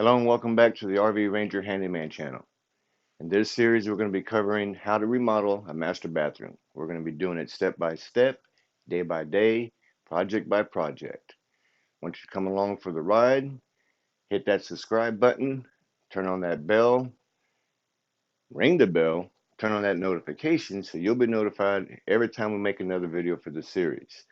Hello and welcome back to the RV Ranger Handyman channel. In this series, we're going to be covering how to remodel a master bathroom. We're going to be doing it step by step, day by day, project by project. Once you come along for the ride, hit that subscribe button, turn on that bell, ring the bell, turn on that notification so you'll be notified every time we make another video for the series.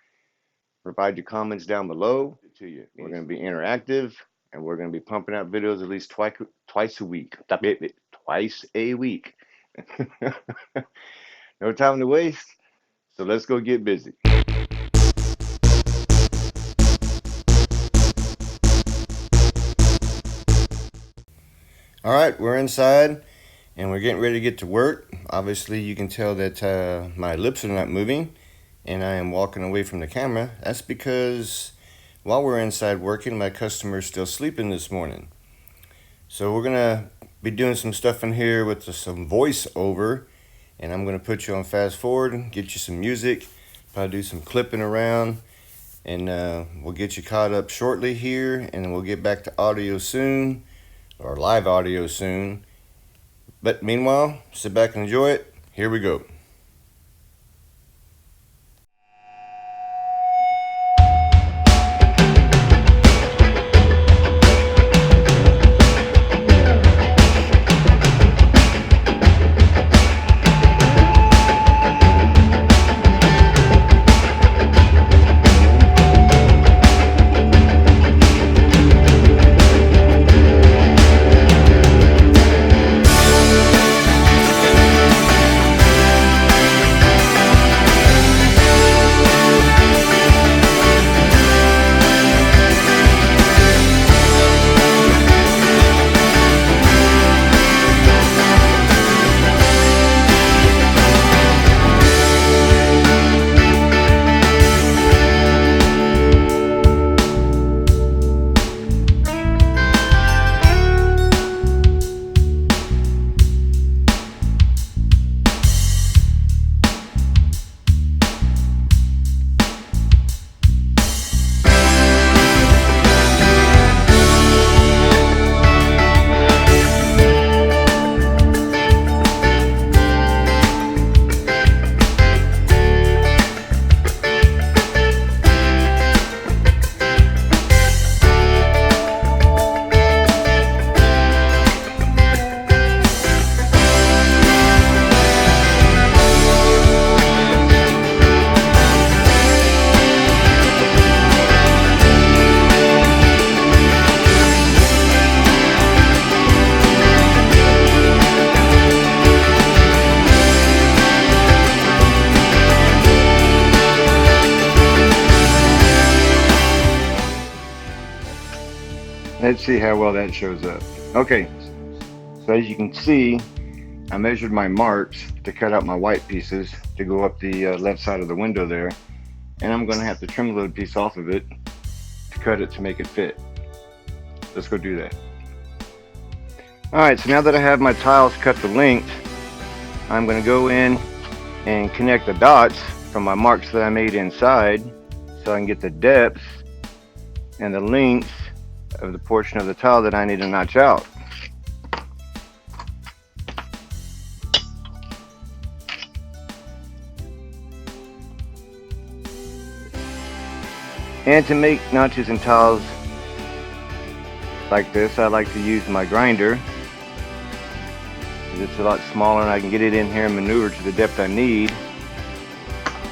Provide your comments down below to you. We're going to be interactive, and we're going to be pumping out videos at least twice a week. Twice a week. No time to waste, so let's go get busy. All right, we're inside, and we're getting ready to get to work. Obviously, you can tell that my lips are not moving, and I am walking away from the camera. That's because while we're inside working, my customer is still sleeping this morning. So we're gonna be doing some stuff in here with some voiceover, and I'm gonna put you on fast forward and get you some music, probably do some clipping around, and we'll get you caught up shortly here, and then we'll get back to audio soon, or live audio soon. But meanwhile, sit back and enjoy it. Here we go. Let's see how well that shows up. Okay, so as you can see, I measured my marks to cut out my white pieces to go up the left side of the window there, and I'm going to have to trim a little piece off of it to cut it to make it fit. Let's go do that. Alright, so now that I have my tiles cut to length, I'm going to go in and connect the dots from my marks that I made inside so I can get the depth and the length of the portion of the tile that I need to notch out. And to make notches in tiles like this, I like to use my grinder. It's a lot smaller and I can get it in here and maneuver to the depth I need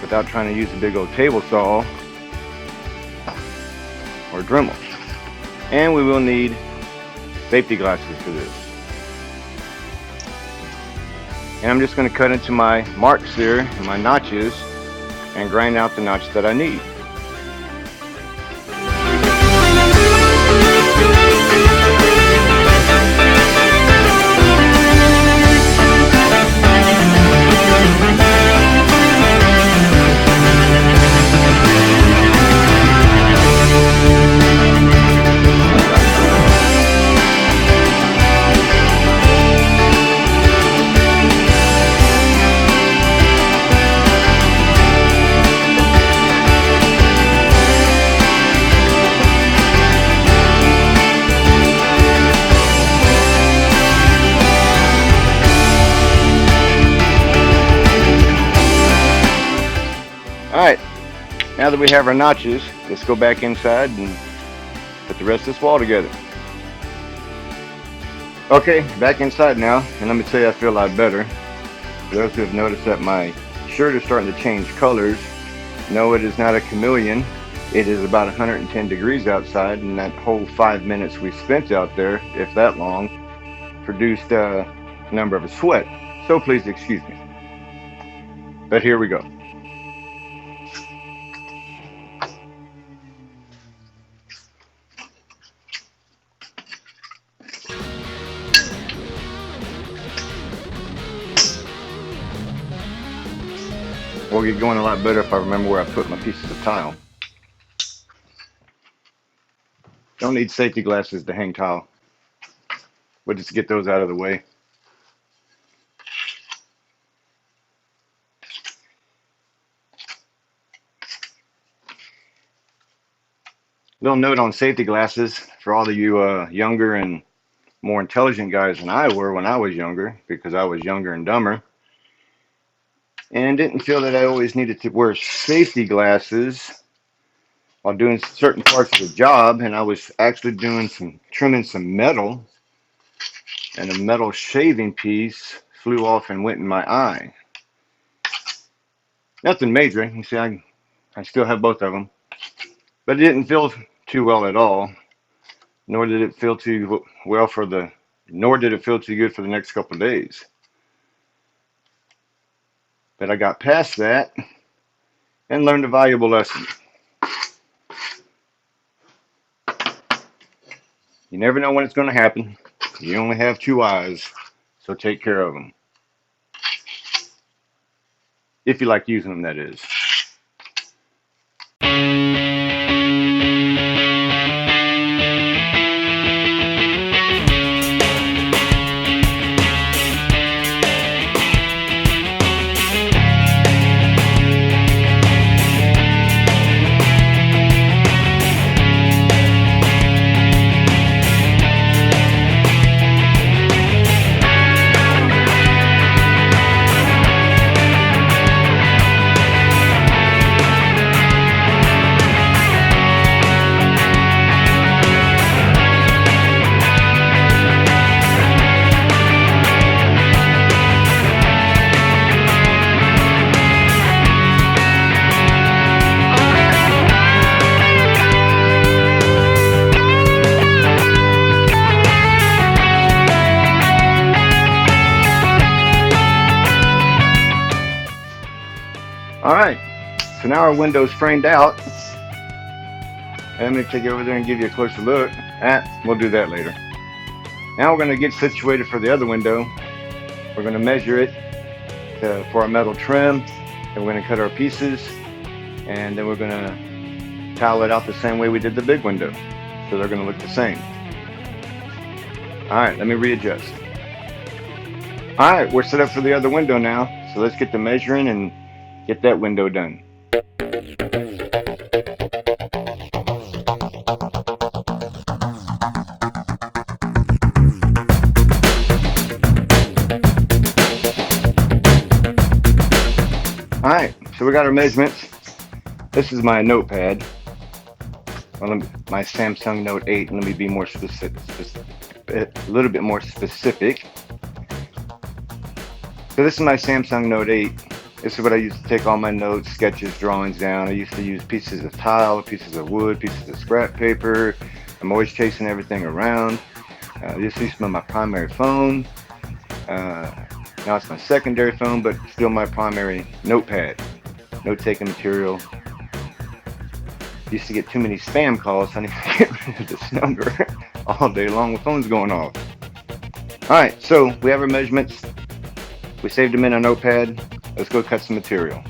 without trying to use a big old table saw or Dremel. And we will need safety glasses for this. And I'm just going to cut into my marks here and my notches and grind out the notch that I need. now that we have our notches, let's go back inside and put the rest of this wall together. Okay, back inside now, and let me tell you, I feel a lot better. For those who have noticed that my shirt is starting to change colors, no, it is not a chameleon. It is about 110 degrees outside, and that whole 5 minutes we spent out there, if that long, produced a number of a sweat. So please excuse me. But here we go. We'll get going a lot better if I remember where I put my pieces of tile. Don't need safety glasses to hang tile. We'll just get those out of the way. Little note on safety glasses for all of you younger and more intelligent guys than I were when I was younger, because I was younger and dumber, and didn't feel that I always needed to wear safety glasses while doing certain parts of the job. And I was actually doing some trimming some metal, and a metal shaving piece flew off and went in my eye. Nothing major. You see, I still have both of them, but it didn't feel too well at all. Nor did it feel too well nor did it feel too good for the next couple of days. But I got past that and learned a valuable lesson. You never know when it's going to happen. You only have 2 eyes, so take care of them. If you like using them, that is. Alright, so now our window's framed out. And I'm going to take you over there and give you a closer look. We'll do that later. Now we're going to get situated for the other window. We're going to measure it for our metal trim. And we're going to cut our pieces. And then we're going to tile it out the same way we did the big window. So they're going to look the same. Alright, let me readjust. Alright, we're set up for the other window now. So let's get the measuring and get that window done. Alright, so we got our measurements. This is my notepad. My Samsung Note 8. Let me be more specific, a little bit more specific. So this is my Samsung Note 8. This is what I used to take all my notes, sketches, drawings down. I used to use pieces of tile, pieces of wood, pieces of scrap paper. I'm always chasing everything around. This used to be my primary phone. Now it's my secondary phone, but still my primary notepad, note-taking material. Used to get too many spam calls, so I need to get rid of this number all day long with phones going off. Alright, so we have our measurements. We saved them in a notepad. Let's go cut some material.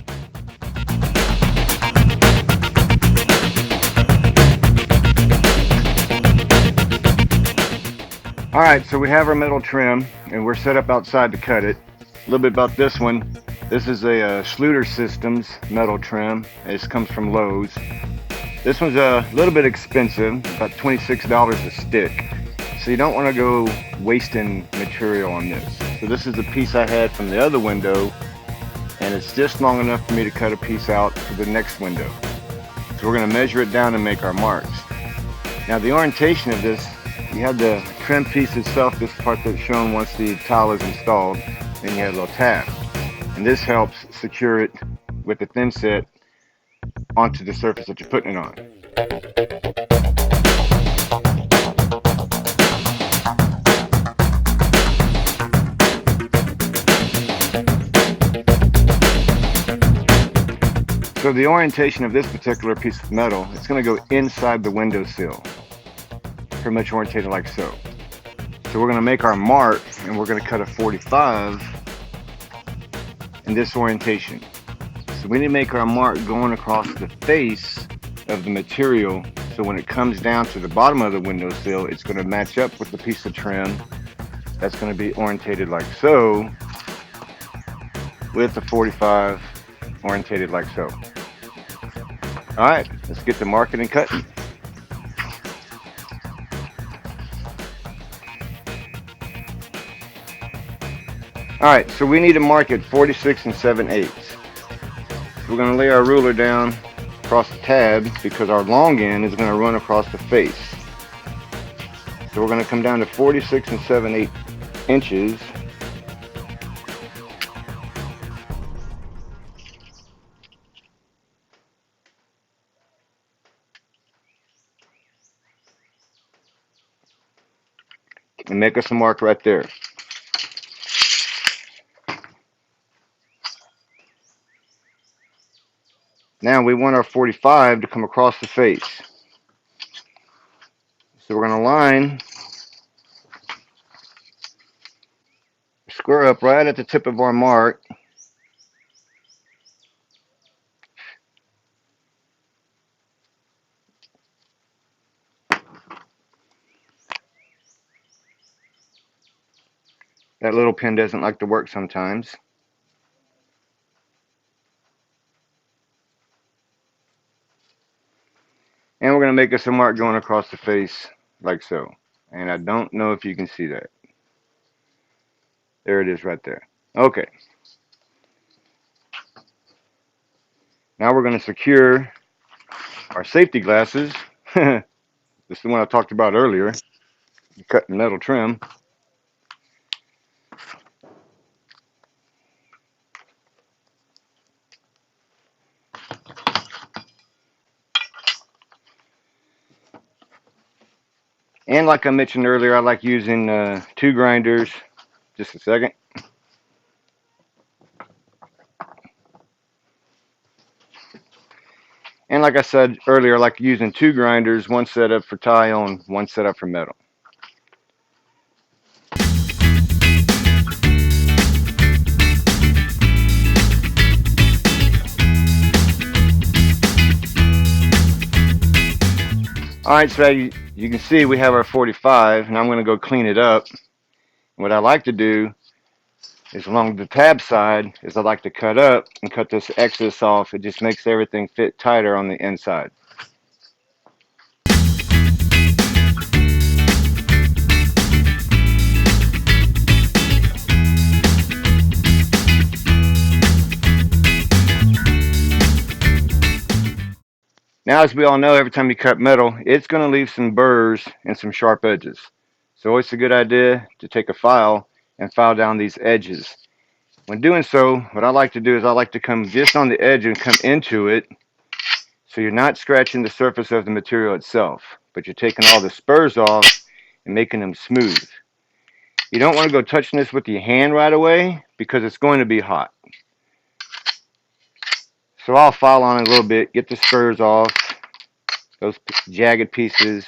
Alright, so we have our metal trim and we're set up outside to cut it. A little bit about this one. This is a Schluter Systems metal trim. This comes from Lowe's. This one's a little bit expensive, about $26 a stick. So you don't want to go wasting material on this. So this is a piece I had from the other window, and it's just long enough for me to cut a piece out for the next window. So we're going to measure it down and make our marks. Now the orientation of this, you have the trim piece itself, this part that's shown once the tile is installed, then you have a little tab. And this helps secure it with the thin set onto the surface that you're putting it on. So the orientation of this particular piece of metal, it's going to go inside the windowsill, pretty much orientated like so. So we're going to make our mark, and we're going to cut a 45 in this orientation. So we need to make our mark going across the face of the material, so when it comes down to the bottom of the windowsill, it's going to match up with the piece of trim that's going to be orientated like so, with the 45 orientated like so. Alright, let's get to marking and cutting. Alright, so we need to mark it 46 7/8. We're going to lay our ruler down across the tab because our long end is going to run across the face. So we're going to come down to 46 7/8 inches. And make us a mark right there. Now we want our 45 to come across the face. So we're going to line, square up right at the tip of our mark. That little pin doesn't like to work sometimes. And we're going to make us a mark going across the face like so. And I don't know if you can see that. There it is right there. Okay. Now we're going to secure our safety glasses. This is the one I talked about earlier. Cutting metal trim. And like I mentioned earlier, I like using 2 grinders. Just a second. And like I said earlier, I like using 2 grinders, one set up for tile and one set up for metal. Alright, so you can see we have our 45, and I'm going to go clean it up. What I like to do is along the tab side is I like to cut up and cut this excess off. It just makes everything fit tighter on the inside. Now, as we all know, every time you cut metal, it's going to leave some burrs and some sharp edges. So it's a good idea to take a file and file down these edges. When doing so, what I like to do is I like to come just on the edge and come into it, so you're not scratching the surface of the material itself, but you're taking all the spurs off and making them smooth. You don't want to go touching this with your hand right away because it's going to be hot. So I'll file on it a little bit, get the spurs off, those jagged pieces.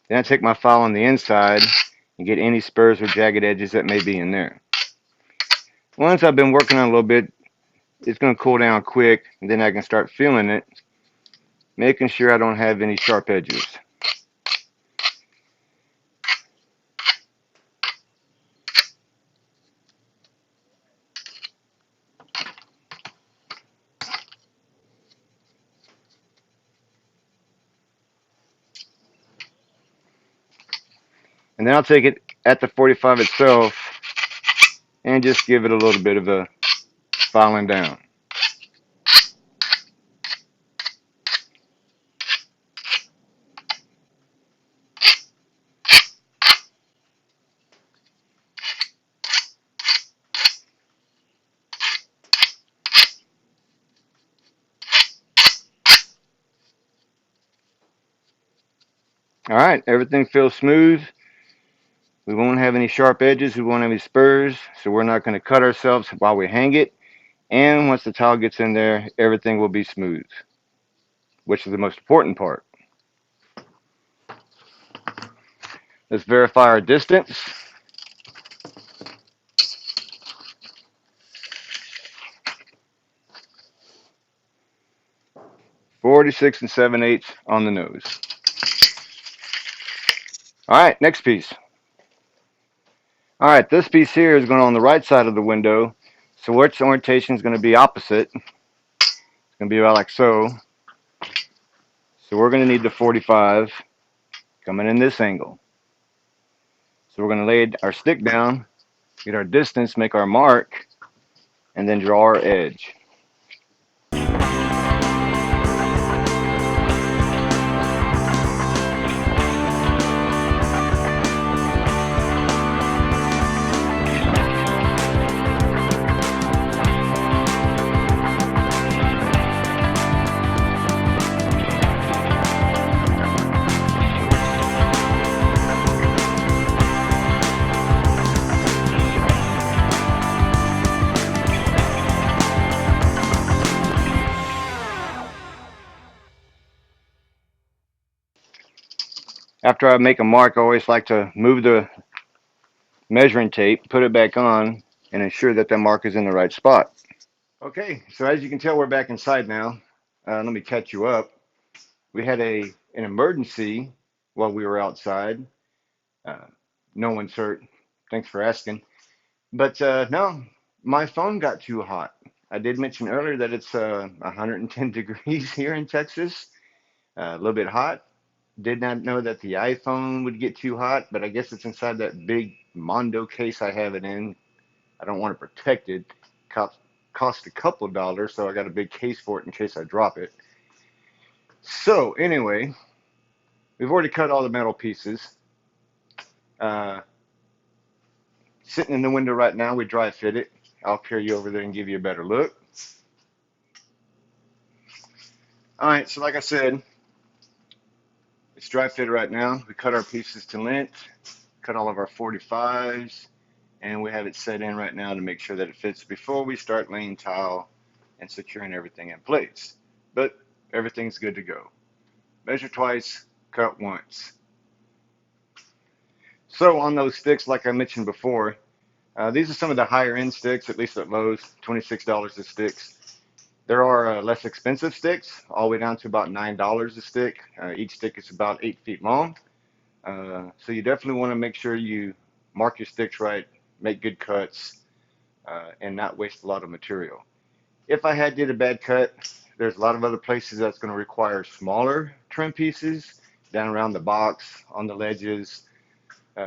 Then I take my file on the inside and get any spurs or jagged edges that may be in there. Once I've been working on it a little bit, it's going to cool down quick, and then I can start feeling it, making sure I don't have any sharp edges. And then I'll take it at the 45 itself and just give it a little bit of a filing down. All right, everything feels smooth. We won't have any sharp edges. We won't have any spurs. So we're not going to cut ourselves while we hang it. And once the tile gets in there, everything will be smooth, which is the most important part. Let's verify our distance. .46 7/8 on the nose. All right, next piece. All right, this piece here is going on the right side of the window. So its orientation is going to be opposite. It's going to be about like so. So we're going to need the 45 coming in this angle. So we're going to lay our stick down, get our distance, make our mark, and then draw our edge. After I make a mark, I always like to move the measuring tape, put it back on, and ensure that the mark is in the right spot. Okay, so as you can tell, we're back inside now. Let me catch you up. We had an emergency while we were outside. Uh, no one's hurt. Thanks for asking. But no, my phone got too hot. I did mention earlier that it's 110 degrees here in Texas, a little bit hot. Did not know that the iPhone would get too hot, but I guess it's inside that big Mondo case I have it in. I don't want to protect it. Cost a couple of dollars, so I got a big case for it in case I drop it. So anyway, we've already cut all the metal pieces. Sitting in the window right now, we dry fit it. I'll carry you over there and give you a better look. All right, so like I said, it's dry fit right now. We cut our pieces to length, cut all of our 45s, and we have it set in right now to make sure that it fits before we start laying tile and securing everything in place. But everything's good to go. Measure twice, cut once. So on those sticks, like I mentioned before, these are some of the higher end sticks, at least at Lowe's, $26 a stick. There are less expensive sticks, all the way down to about $9 a stick. Each stick is about 8 feet long. So you definitely want to make sure you mark your sticks right, make good cuts, and not waste a lot of material. If I had did a bad cut, there's a lot of other places that's going to require smaller trim pieces down around the box, on the ledges,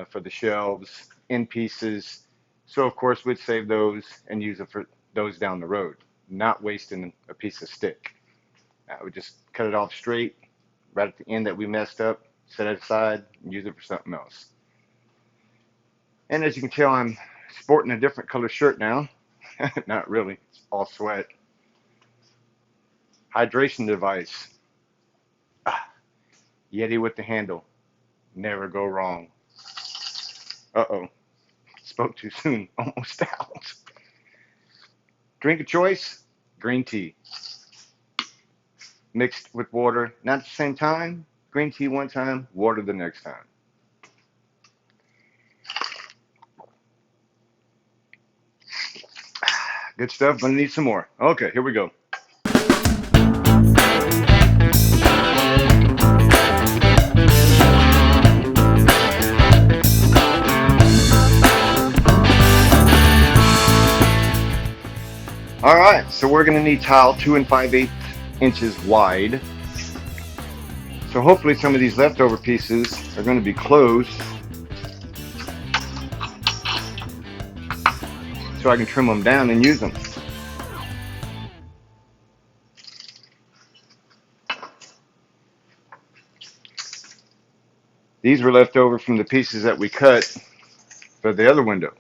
for the shelves, end pieces. So of course we'd save those and use it for those down the road, not wasting a piece of stick. I would just cut it off straight, right at the end that we messed up, set it aside, and use it for something else. And as you can tell, I'm sporting a different color shirt now. Not really, it's all sweat. Hydration device. Yeti with the handle. Never go wrong. Uh-oh. Spoke too soon. Almost out. Drink of choice, green tea. Mixed with water, not at the same time. Green tea one time, water the next time. Good stuff, gonna need some more. Okay, here we go. All right, so we're gonna need tile 2 5/8 inches wide. So hopefully some of these leftover pieces are gonna be close. so I can trim them down and use them. These were left over from the pieces that we cut for the other window.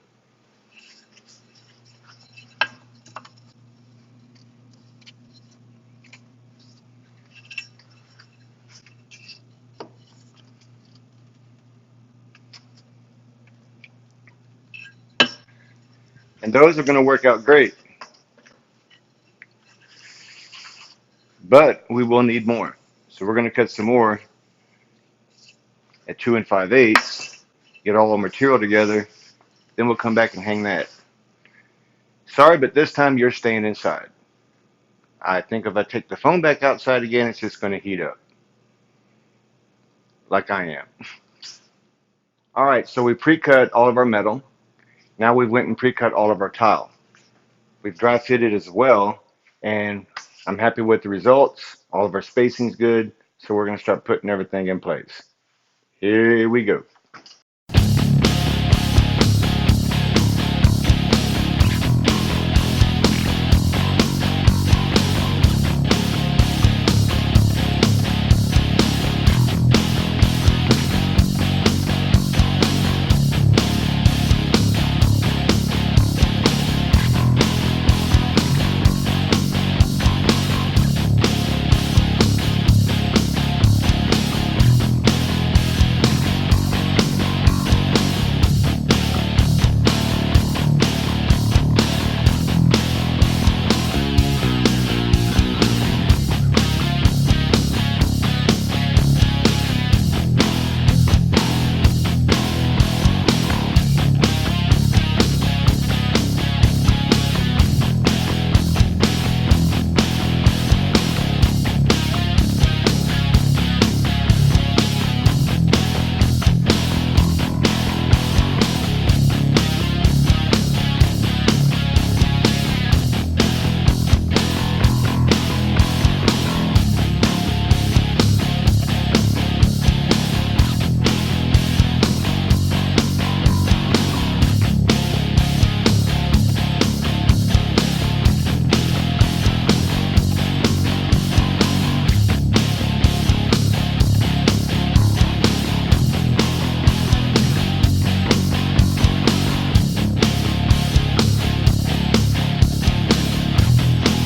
And those are going to work out great. But we will need more. So we're going to cut some more at 2 5/8, get all the material together, then we'll come back and hang that. Sorry, but this time you're staying inside. I think if I take the phone back outside again, it's just going to heat up. Like I am. All right, so we pre-cut all of our metal. Now we went and pre-cut all of our tile. We've dry fitted as well, and I'm happy with the results. All of our spacing's good, so we're going to start putting everything in place. Here we go.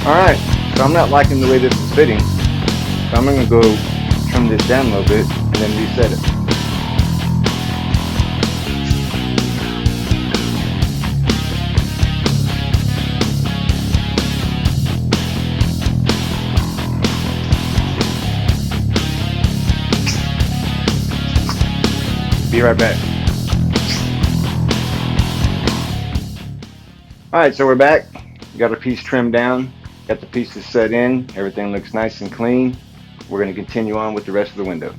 Alright, so I'm not liking the way this is fitting, so I'm going to go trim this down a little bit and then reset it. Be right back. Alright, so we're back. Got our piece trimmed down. Got the pieces set in. Everything looks nice and clean. We're going to continue on with the rest of the window.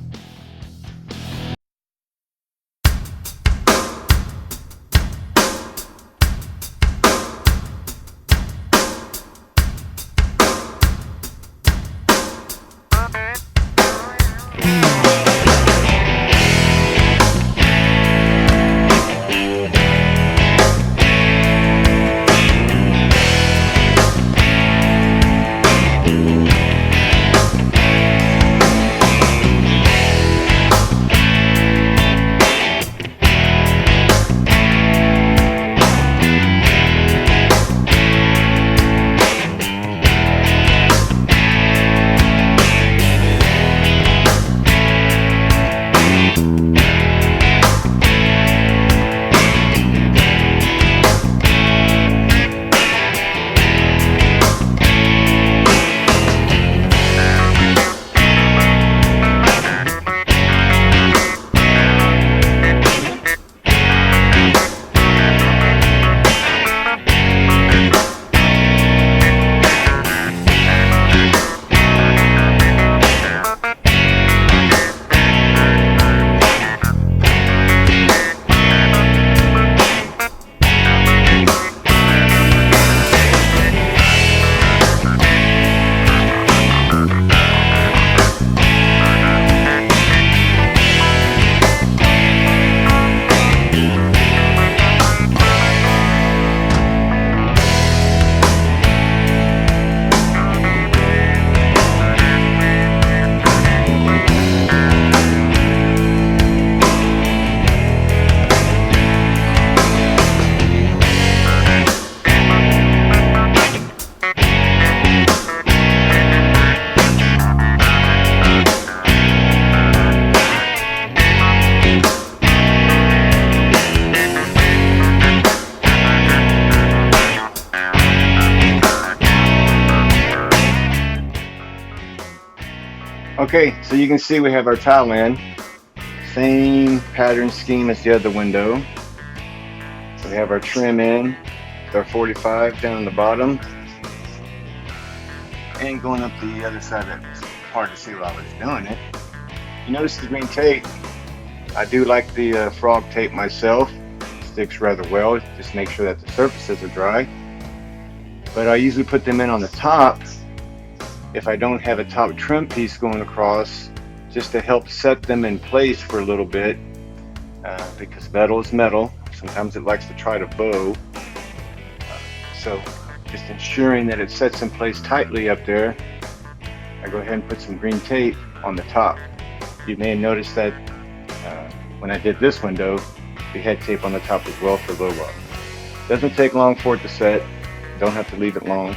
Okay, so you can see we have our tile in. Same pattern scheme as the other window. We have our trim in with our 45 down the bottom. And going up the other side, that's hard to see while I was doing it. You notice the green tape. I do like the frog tape myself. It sticks rather well. Just make sure that the surfaces are dry. But I usually put them in on the top if I don't have a top trim piece going across, just to help set them in place for a little bit, because metal is metal. Sometimes it likes to try to bow. So just ensuring that it sets in place tightly up there, I go ahead and put some green tape on the top. You may have noticed that when I did this window, we had tape on the top as well for a little while. Doesn't take long for it to set. Don't have to leave it long.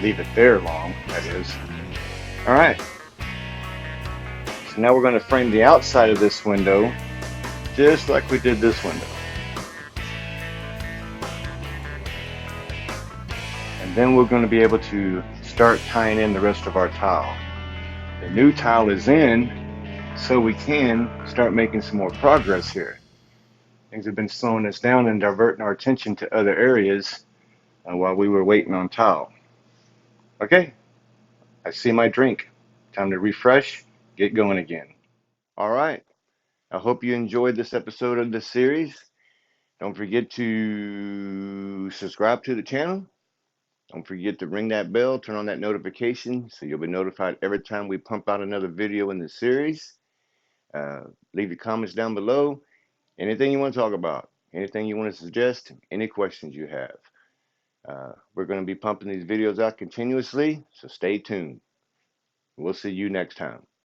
Leave it there long, that is. All right. So now we're going to frame the outside of this window just like we did this window. And then we're going to be able to start tying in the rest of our tile. The new tile is in, so we can start making some more progress here. Things have been slowing us down and diverting our attention to other areas while we were waiting on tile. Okay, I see my drink. Time to refresh, get going again. All right, I hope you enjoyed this episode of the series. Don't forget to subscribe to the channel. Don't forget to ring that bell, turn on that notification so you'll be notified every time we pump out another video in the series. Leave your comments down below. Anything you want to talk about, anything you want to suggest, any questions you have. We're going to be pumping these videos out continuously, so stay tuned. We'll see you next time.